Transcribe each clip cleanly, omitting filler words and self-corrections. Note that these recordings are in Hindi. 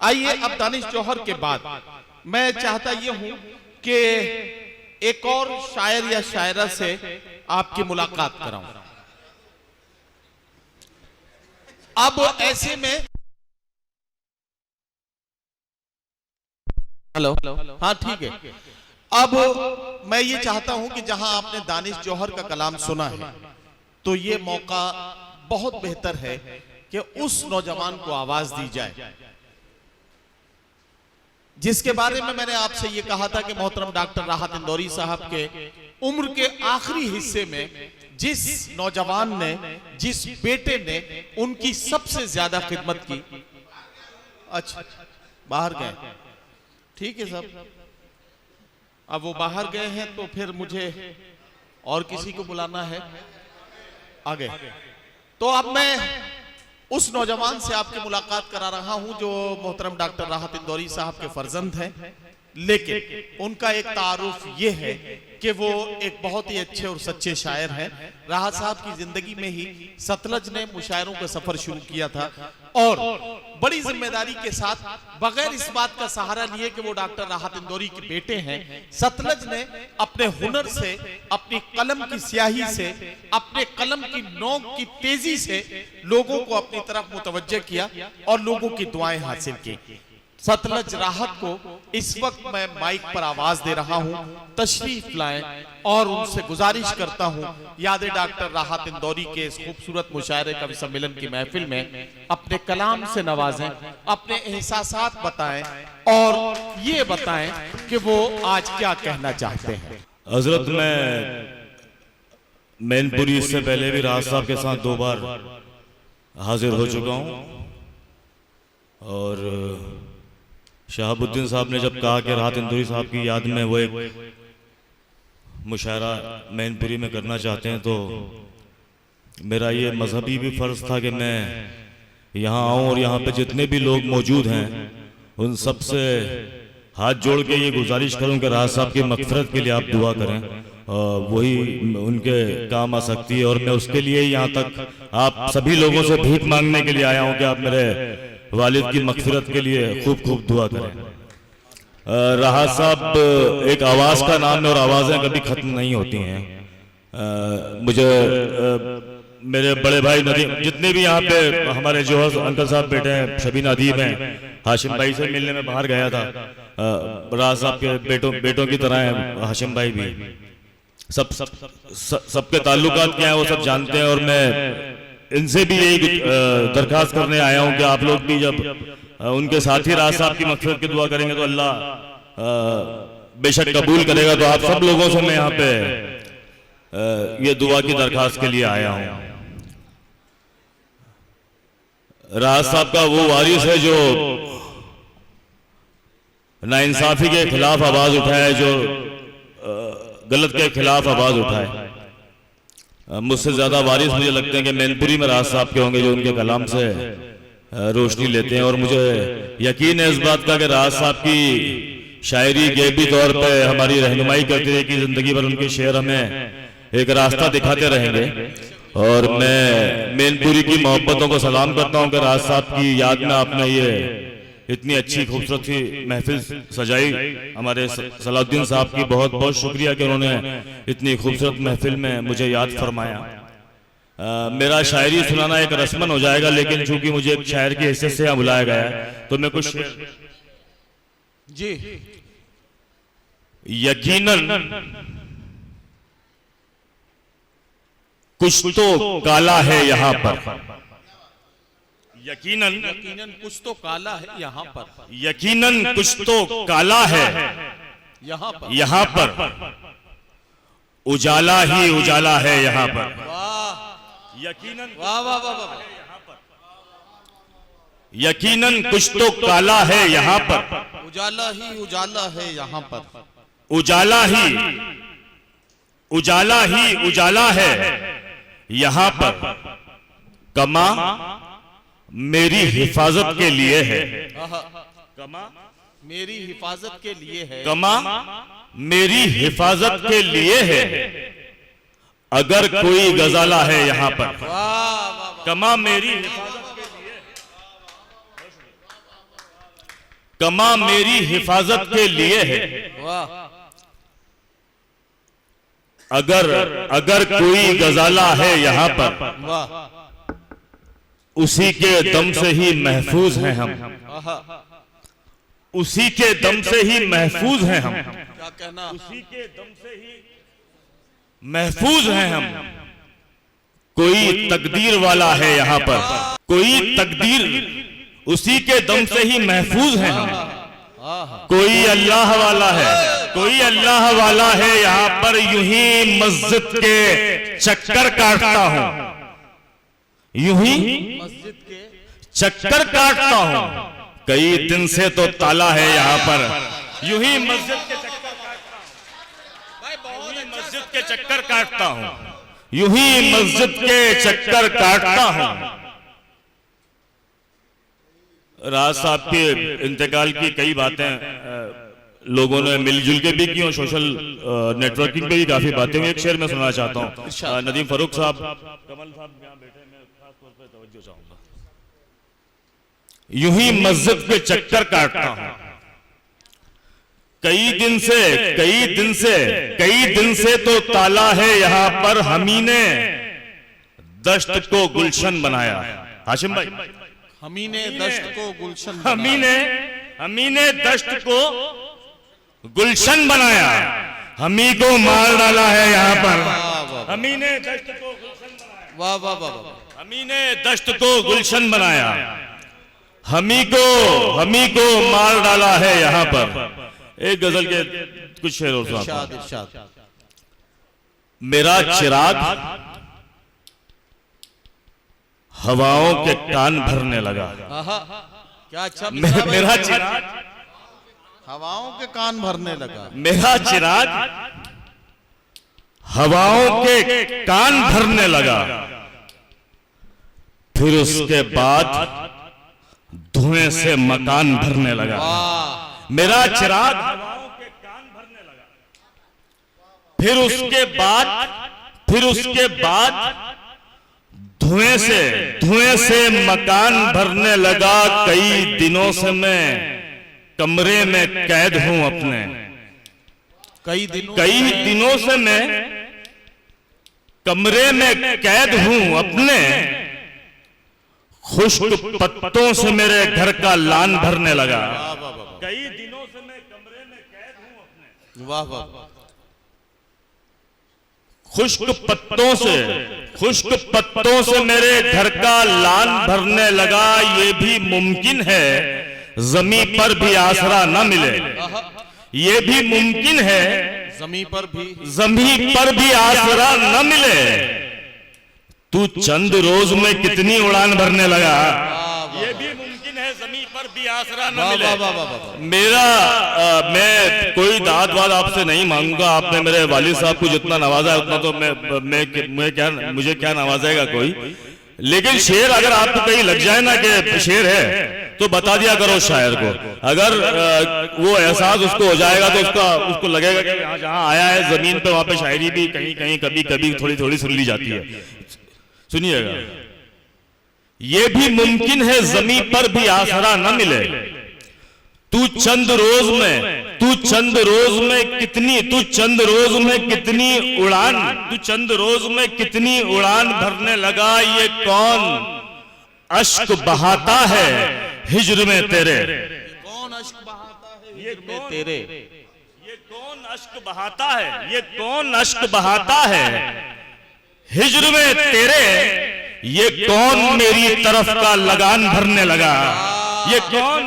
आइए अब दानिश जौहर के बाद मैं चाहता ये हूं कि एक और शायर या शायरा से आपकी मुलाकात कराऊं। अब ऐसे में हेलो, हाँ ठीक है। अब मैं ये चाहता हूं कि जहां आपने दानिश जौहर का कलाम सुना है तो ये मौका बहुत बेहतर है कि उस नौजवान को आवाज दी जाए जिसके बारे में मैंने आपसे ये कहा था कि मोहतरम डॉक्टर राहत इंदौरी साहब के उम्र के आखिरी हिस्से में जिस नौजवान ने, जिस बेटे ने उनकी सबसे ज्यादा खिदमत की। अच्छा, बाहर गए, ठीक है साहब। अब वो बाहर गए हैं तो फिर मुझे और किसी को बुलाना है आगे। तो अब मैं उस नौजवान से आपकी मुलाकात करा रहा हूं जो मोहतरम डॉक्टर राहत इंदौरी साहब के फर्जंद हैं, लेकिन उनका एक तारुफ ये है कि वो एक बहुत ही अच्छे और सच्चे शायर हैं। राहत साहब की जिंदगी में ही सतलज ने मुशायरों का सफर शुरू किया था और बड़ी जिम्मेदारी के साथ बगैर इस बात का सहारा लिए कि वो डॉक्टर राहत इंदौरी के बेटे हैं, सतलज ने अपने हुनर से, अपनी कलम की स्याही से, अपने कलम की नोक की तेजी से लोगों को अपनी तरफ मुतवज्जे किया और लोगों की दुआएं हासिल की। सतलज राहत को इस वक्त मैं माइक पर आवाज दे रहा हूं, तशरीफ लाएं और उनसे गुजारिश करता हूं याद डॉक्टर राहत इंदौरी के इस खूबसूरत मुशायरे कवि सम्मेलन की महफिल में अपने कलाम से नवाजें, अपने एहसासात बताएं और ये बताएं कि वो आज क्या कहना चाहते हैं। हजरत, मैं मैनपुरी इससे पहले भी राहत साहब के साथ 2 बार हाजिर हो चुका हूं और शहाबुद्दीन साहब ने जब कहा कि राहत इंदौरी साहब की याद में वो एक मुशायरा मैनपुरी में करना चाहते हैं तो मेरा ये मजहबी भी फर्ज था कि मैं यहाँ आऊँ और यहाँ पे जितने भी लोग मौजूद हैं उन सब से हाथ जोड़ के ये गुजारिश करूँ कि राहत साहब की मग़फ़िरत के लिए आप दुआ करें, वही उनके काम आ सकती है। और मैं उसके लिए यहाँ तक आप सभी लोगों से भीख मांगने के लिए आया हूँ कि आप मेरे वालिद की मग़फ़िरत के लिए खूब खूब दुआ करें। राहत साहब एक आवाज़ का नाम है और आवाज़ें कभी ख़त्म नहीं होती हैं। मुझे मेरे बड़े भाई नदीम, जितने भी यहाँ पे हमारे जो अंकल साहब बैठे हैं, शबीन अदीब हैं, हाशिम भाई से मिलने में बाहर गया था। राहत साहब के बेटों की तरह हैं हाशिम भाई भी। सबके ताल्लुकात क्या है वो सब जानते हैं और मैं इनसे भी यही दरखास्त करने आया हूं कि आप लोग भी जब उनके साथी राहत साहब की मग़फ़िरत की दुआ करेंगे तो अल्लाह बेशक कबूल करेगा। तो आप सब लोगों से मैं यहाँ पे ये दुआ की दरखास्त के लिए आया हूं। राहत साहब का वो वारिस है जो नाइंसाफी के खिलाफ आवाज उठाए, जो गलत के खिलाफ आवाज उठाए। मुझसे ज्यादा वारिस मुझे लगते हैं कि मैनपुरी में राहत साहब के होंगे जो उनके कलाम से रोशनी लेते हैं। और मुझे यकीन है इस बात का कि राहत साहब की शायरी गैबी तौर पे हमारी रहनुमाई करती रहेगी, जिंदगी भर उनके शेर हमें एक रास्ता दिखाते रहेंगे। और मैं मैनपुरी की मोहब्बतों को सलाम करता हूँ कि राहत साहब की याद में आपने ये इतनी अच्छी खूबसूरत सी महफिल सजाई। हमारे सलाउद्दीन साहब की बहुत बहुत शुक्रिया कि उन्होंने इतनी खूबसूरत महफिल में मुझे याद फरमाया। मेरा शायरी सुनाना एक रस्मन हो जाएगा, लेकिन चूंकि मुझे एक शायर की हैसियत से यहाँ बुलाया गया है तो मैं कुछ जी। यकीनन कुछ तो काला है यहाँ पर, यकीनन कुछ तो काला है यहाँ पर, यकीनन कुछ तो काला है यहाँ पर, उजाला ही उजाला है यहाँ पर। यकीनन, वाह वाह वाह वाह, यकीनन कुछ तो काला है यहाँ पर, उजाला ही उजाला है यहाँ पर, उजाला ही उजाला है यहाँ पर। कमा मेरी हिफाजत के लिए है, कमा मेरी हिफाजत के लिए है, कमा मेरी हिफाजत के लिए है। अगर कोई गजाला है यहाँ पर, कमा मेरी हिफाजत के लिए, कमा मेरी हिफाजत के लिए है। वाह। अगर कोई गजाला है यहाँ पर, वाह। उसी के दम से ही महफूज हैं हम, आहा। उसी के दम से ही महफूज हैं हम, क्या कहना, उसी के दम से ही महफूज हैं हम। कोई तकदीर वाला है यहाँ पर, कोई तकदीर, उसी के दम से ही महफूज हैं हम। कोई अल्लाह वाला है, कोई अल्लाह वाला है यहाँ पर, यूं ही मस्जिद के चक्कर काटता हूं, यूं ही मस्जिद के चक्कर काटता हूं। कई दिन से तो ताला है यहाँ पर, यूं ही मस्जिद के चक्कर काटता हूं, यूं ही मस्जिद के चक्कर काटता हूं, यूं ही मस्जिद के चक्कर काटता हूं। राज साहब के इंतकाल की कई बातें लोगों ने मिलजुल के भी की और सोशल नेटवर्किंग पे भी काफी बातें हुई। एक शेर में सुनाना चाहता हूँ। नदीम फारूक साहब, कमल साहब यहाँ बैठे, मैं खास तौर पे तवज्जो चाहूंगा। यूं ही मस्जिद के चक्कर काटता हूं, कई दिन से तो ताला है यहाँ पर, हमी ने दश्त को गुलशन बनाया। हाशिम भाई, हमी ने दश्त को गुलशन, हमी ने दश्त को गुलशन बनाया। हमी को मार डाला है यहाँ पर, हमी ने दश्त को गुलशन बनाया। वाह वाह वाह। हमी ने दश्त को गुलशन बनाया, हमी को मार डाला है यहाँ पर। एक गजल के कुछ शेर और इरशाद इरशाद। मेरा चिराग हवाओं के कान भरने लगा। क्या अच्छा। मेरा चिराग हवाओं के कान भरने लगा, मेरा चिराग हवाओं के कान भरने लगा। फिर उसके बाद धुएं से मकान भरने लगा। मेरा चिराग हवाओं के कान भरने लगा। फिर उसके बाद धुएं से मकान भरने लगा। कई दिनों से मैं कमरे में कैद हूं अपने, कई दिनों से मैं कमरे में कैद हूं अपने। खुश्क पत्तों से मेरे घर का लान भरने लगा। कई दिनों से मैं कमरे में कैद हूं अपने। वाह वाह। खुश्क पत्तों से मेरे घर का लान भरने लगा। ये भी मुमकिन है जमी पर भी आसरा न मिले, ये भी मुमकिन है जमी पर भी आसरा न मिले। तू चंद रोज में कितनी उड़ान भरने लगा। ये भी मुमकिन है जमी पर भी आसरा न मिले। मैं कोई दाद वाद आपसे नहीं मांगूंगा। आपने मेरे वालिद साहब को जितना नवाजा है उतना तो मुझे क्या नवाजेगा कोई। लेकिन शेर अगर आपको कहीं लग जाए ना कि शेर है तो बता दिया करो शायर को। अगर वो एहसास उसको हो जाएगा तो उसको लगेगा कि जहां आया है जमीन पे वहां पे शायरी भी कहीं कभी थोड़ी सुन ली जाती है। सुनिएगा, ये भी मुमकिन है जमी पर भी आसरा न मिले। तू चंद रोज में कितनी उड़ान भरने लगा। ये कौन अश्क बहाता है हिज्र में तेरे। कौन अश्क बहाता है हिज्र में तेरे। ये कौन अश्क बहाता है, ये कौन अश्क बहाता है हिज्र में तेरे। ये कौन मेरी तरफ का लगान भरने लगा। ये कौन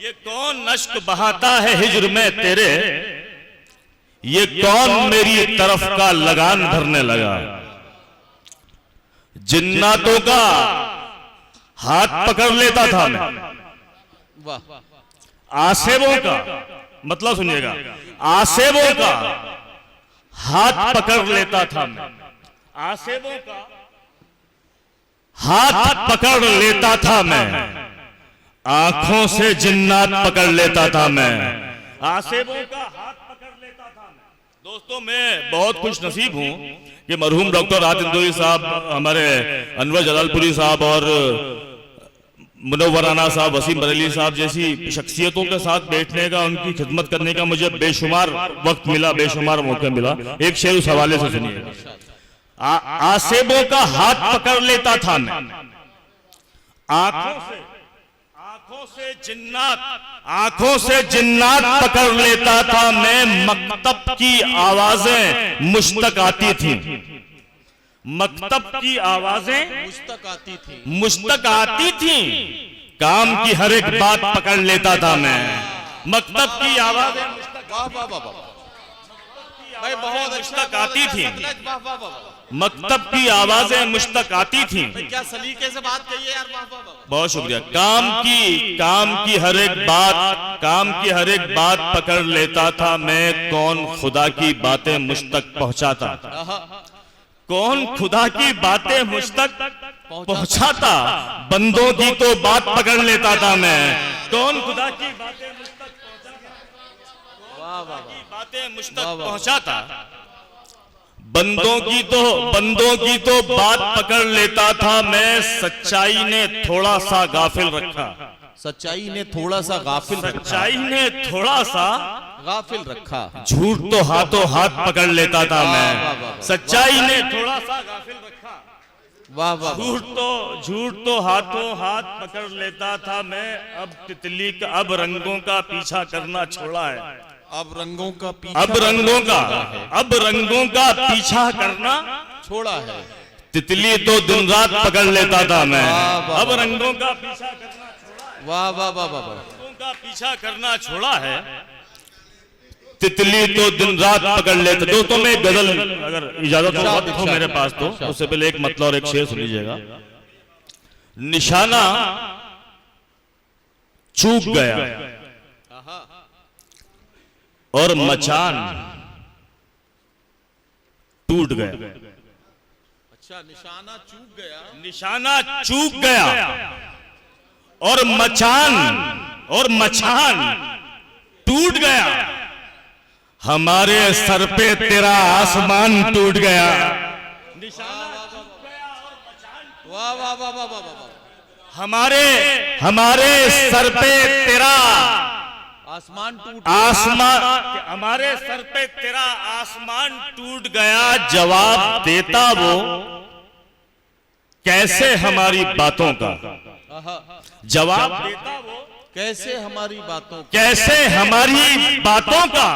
ये कौन अश्क बहाता है हिज्र में तेरे। ये कौन मेरी तरफ का लगान भरने लगा। जिन्नातों का हाथ पकड़ लेता था मैं। आसेबों का मतलब सुनिएगा, आसेबों का हाथ पकड़ लेता था मैं। आसेबों का हाथ पकड़ लेता था मैं। आंखों से जिन्नात पकड़ लेता था मैं। आसेबों का हाथ पकड़ लेता था मैं। दोस्तों, मैं बहुत खुश नसीब हूं कि मरहूम डॉक्टर राहत इंदौरी साहब, हमारे अनवर जलालपुरी साहब और मुनव्वराना साहब, वसीम बरेली साहब जैसी शख्सियतों के साथ बैठने का, उनकी खिदमत करने का मुझे बेशुमार वक्त मिला, बेशुमार मौका मिला। एक शेर उस हवाले से सुनिए। आसेबों का हाथ पकड़ लेता था मैं, आंखों से जिन्नात पकड़ लेता था मैं, मकतब की आवाजें मुश्तक आती थी, मकतब की आवाजें मुश्तक आती थी, काम की हर एक बात पकड़ लेता था मैं, मकतब की आवाजें मुश्तक आती थी, मकतब की आवाजें मुश्तक आती थी। क्या सलीके से बात कही है यार, बहुत शुक्रिया। काम की हर एक बात पकड़ लेता था मैं, कौन खुदा की बातें मुझ तक पहुंचाता, कौन खुदा की बातें मुझ तक पहुंचाता, बंदों की तो बात पकड़ लेता था मैं, कौन खुदा की बातें मुझ तक पहुंचाता, बंदों की तो बात पकड़ लेता था मैं, सच्चाई ने थोड़ा सा गाफिल रखा, सच्चाई ने थोड़ा सा गाफिल रखा, झूठ तो हाथों हाथ पकड़ लेता था मैं, सच्चाई ने थोड़ा सा गाफिल रखा, वाह वाह, झूठ तो हाथों हाथ पकड़ लेता था मैं, अब रंगों का पीछा करना छोड़ा है, अब रंगों का पीछा करना छोड़ा है, तितली तो दिन रात पकड़ लेता था मैं, अब रंगों का पीछा करना छोड़ा, वाह वाह वाह वाह, रंगों का पीछा करना छोड़ा है, तितली तो दिन रात पकड़ लेता। दोस्तों में एक गजल, अगर इजाजत हो मेरे पास तो उससे पहले एक मतलब और एक शेर सुन लीजिएगा। निशाना चूक गया और मचान टूट गया, अच्छा निशाना चूक गया और मचान टूट गया, हमारे सर पे तेरा आसमान टूट गया, निशाना चूक गया और मचान, वाह वाह वाह वाह वाह, हमारे सर पे तेरा हमारे सर पे तेरा आसमान टूट गया, जवाब देता वो कैसे हमारी बातों का, जवाब देता वो कैसे हमारी बातों का,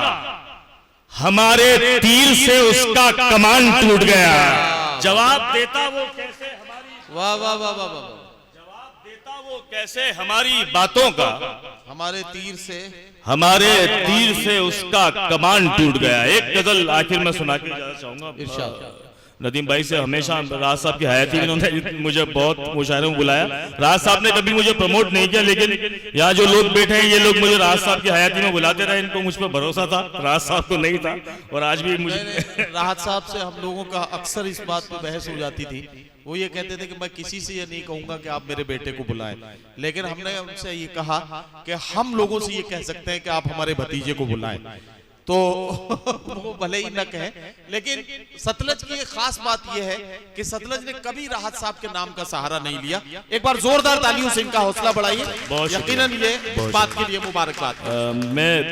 हमारे तीर से उसका कमान टूट गया, जवाब देता वो कैसे हमारी, वाह वाह वाह वाह वाह, जवाब देता वो कैसे हमारी बातों का, हमारे तीर से उसका कमान टूट गया। एक गजल आखिर में सुना के जाना चाहूंगा। नदीम भाई से हमेशा राज साहब की हयाती में उन्होंने मुझे बहुत मुशायरों में बुलाया। राज साहब ने कभी मुझे प्रमोट नहीं किया, लेकिन यहाँ जो लोग बैठे हैं ये लोग मुझे राज साहब की हयाती में बुलाते रहे, इनको मुझ पर भरोसा था, राज साहब को नहीं था। और आज भी मुझे राहत साहब से हम लोगों का अक्सर इस बात पर बहस हो जाती थी। वो ये कहते थे कि मैं किसी से ये नहीं कहूंगा कि आप मेरे बेटे को बुलाएं, लेकिन हमने उनसे ये कहा कि हम लोगों से ये कह सकते हैं कि आप हमारे भतीजे को बुलाएं। तो वो भले ही न कहे, लेकिन सतलज की एक खास बात यह है कि सतलज ने कभी राहत साहब के नाम का सहारा नहीं लिया। एक बार जोरदार तालियों से इनका हौसला बढ़ाइए, यकीनन ये इस बात के लिए मुबारकबाद। मैं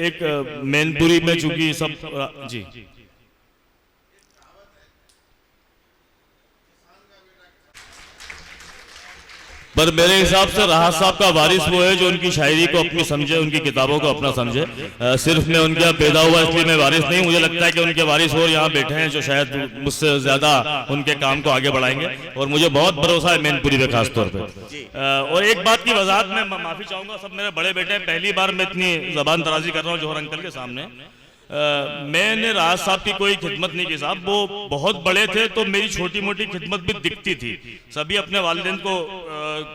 एक मैनपुरी में चूंकि सब जी पर मेरे हिसाब से राहत साहब का वारिस वो है जो उनकी शायरी को अपनी समझे, उनकी किताबों को अपना समझे। सिर्फ मैं उनके यहाँ पैदा हुआ इसलिए मैं वारिस नहीं, मुझे लगता है कि उनके वारिस और यहाँ बैठे हैं जो शायद मुझसे ज्यादा उनके काम को आगे बढ़ाएंगे, और मुझे बहुत भरोसा है मैनपुरी पे खास तौर पर। और एक बात की वजाहत में माफी चाहूंगा, सब मेरे बड़े बेटे हैं, पहली बार मैं इतनी जबान दराजी कर रहा हूँ जौहर अंकल के सामने। मैंने राहत साहब की कोई खिदमत नहीं की साहब, वो बहुत बड़े थे तो मेरी छोटी मोटी खिदमत भी दिखती थी। सभी अपने वालिदैन को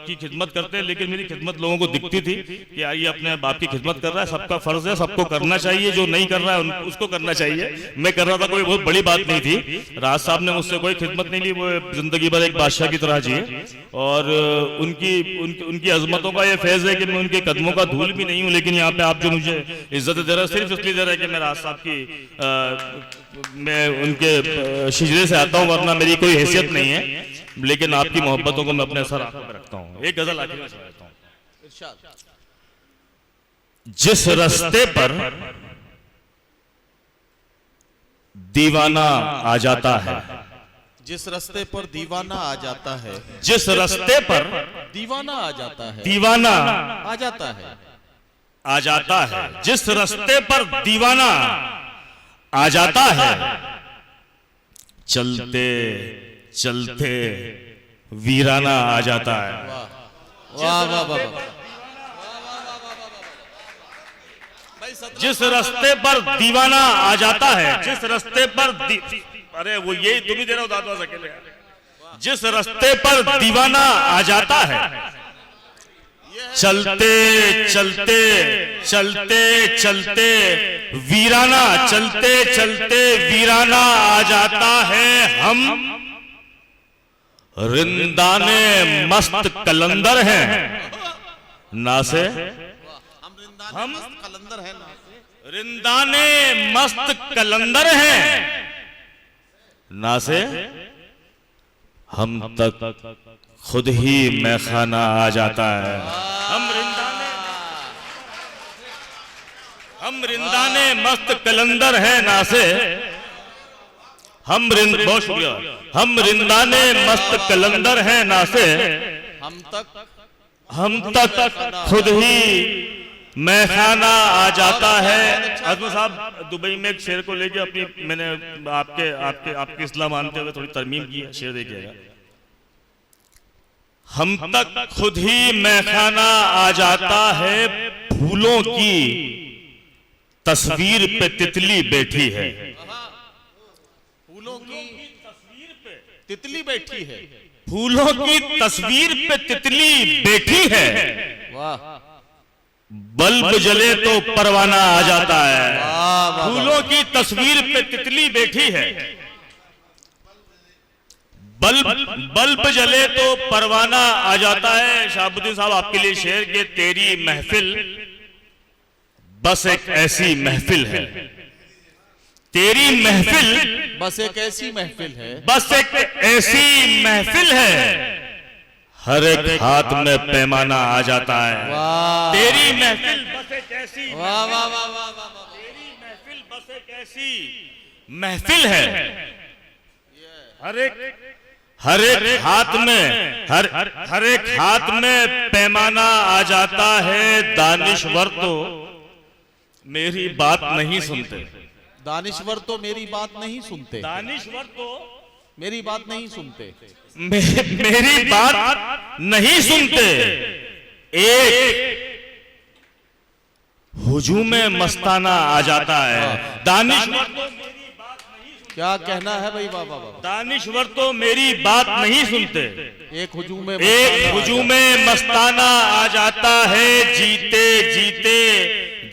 की खिदमत करते हैं, लेकिन मेरी खिदमत लोगों को दिखती थी कि यार ये अपने बाप की खिदमत कर रहा है, सबका फर्ज है, सबको करना चाहिए, जो नहीं कर रहा है उसको करना चाहिए। मैं कर रहा था, कोई बहुत बड़ी बात नहीं थी। राहत साहब ने मुझसे कोई खिदमत नहीं ली, वो जिंदगी भर एक बादशाह की तरह जिए, और उनकी अजमतों का ये फैज है कि मैं उनके कदमों का धूल भी नहीं हूँ। लेकिन यहाँ पे आप जो मुझे इज्जत दे रहे हैं सिर्फ इसलिए दे रहे हैं कि मैं राहत साहब की मैं उनके शिजरे से आता हूँ, वरना मेरी कोई हैसियत नहीं है। लेकिन आपकी मोहब्बतों को मैं अपने सर आंखों में रखता हूं। एक गजल आखिर में सुनाता हूं। जिस रास्ते पर दीवाना आ जाता है, जिस रास्ते पर दीवाना आ जाता है, जिस रास्ते पर दीवाना आ जाता है, दीवाना आ जाता है, आ जाता है, जिस रास्ते पर दीवाना आ जाता है, चलते चलते वीराना आ जाता है। वाह वाह वाह। जिस रास्ते पर दीवाना आ जाता है, जिस रास्ते पर अरे वो यही तुम ही दे रहा हो दादवा अकेले। जिस रास्ते पर दीवाना आ जाता है, चलते चलते चलते चलते वीराना, चलते चलते वीराना आ जाता है। हम रिंदाने मस्त कलंदर हैं ना से, हम कलंदर है ना, रिंदाने मस्त कलंदर हैं ना से, हम तक खुद ही मैखाना आ जाता है। हम रिंदाने मस्त कलंदर हैं ना से, बहुत शुक्रिया, हम रिंदाने मस्त कलंदर हैं ना से, हम तक खुद ही मैखाना आ जाता है। आजम साहब दुबई में एक शेर को लेके अपनी मैंने आपके इस्लाम मानते हुए थोड़ी तरमीम की है, शेर देखिएगा। हम तक खुद ही मैखाना आ जाता है, फूलों की तस्वीर पे तितली बैठी है, फूलों की तस्वीर पे तितली बैठी है, फूलों की तस्वीर पे तितली बैठी है। वाह। बल्ब जले तो परवाना आ जाता है, फूलों की तस्वीर पे तितली बैठी है, बल्ब जले तो परवाना आ जाता है। शहाबुद्दीन साहब आपके लिए शेर के, तेरी महफिल बस एक ऐसी महफिल है, तेरी महफिल बस एक ऐसी महफिल है, बस एक ऐसी महफिल है, हर एक हाथ में पैमाना आ जाता है। तेरी महफिल बस एक ऐसी, वाह वाह वाह वाह वाह, तेरी महफिल बस एक ऐसी महफिल है, हर एक हाथ में हर एक हाथ में पैमाना आ जाता है। दानिश्वर तो मेरी बात नहीं सुनते, दानिश्वर तो मेरी बात नहीं सुनते, दानिश्वर तो मेरी बात नहीं सुनते, मेरी बात नहीं सुनते। एक हुजूम मस्ताना आ जाता है, दानिश्वर क्या कहना है भाई? बाबा दानिश्वर तो मेरी बात नहीं सुनते, एक हुजूम मस्ताना आ जाता है। जीते जीते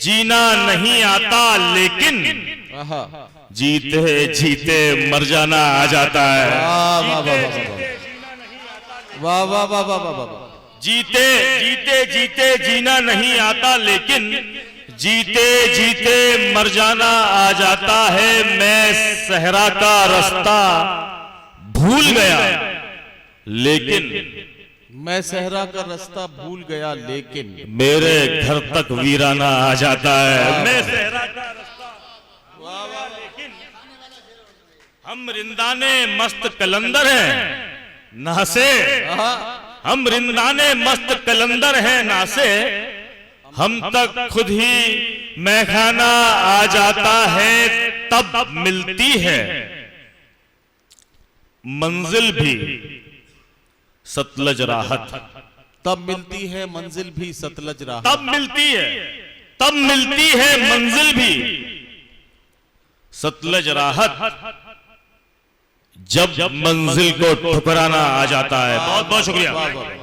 जीना नहीं आता, लेकिन जीते जीते मर जाना आ जाता है। वाह वाह वाह वाह वाह। जीते जीते जीते जीना नहीं आता, लेकिन जीते जीते मर जाना आ जाता है। मैं सहरा का रास्ता भूल गया, लेकिन मैं सहरा का रास्ता भूल गया, लेकिन मेरे घर तक वीराना आ जाता है। मैं सहरा का रास्ता, लेकिन हम रिंदाने मस्त कलंदर हैं ना से, हम रिंदाने मस्त कलंदर हैं ना से, हम तक खुद ही मैखाना आ जाता है। तब मिलती है मंजिल भी सतलज राहत, तब मिलती है मंजिल भी सतलज राहत, तब मिलती है मंजिल भी सतलज राहत, जब मंजिल को ठुकराना आ जाता है। बहुत बहुत शुक्रिया।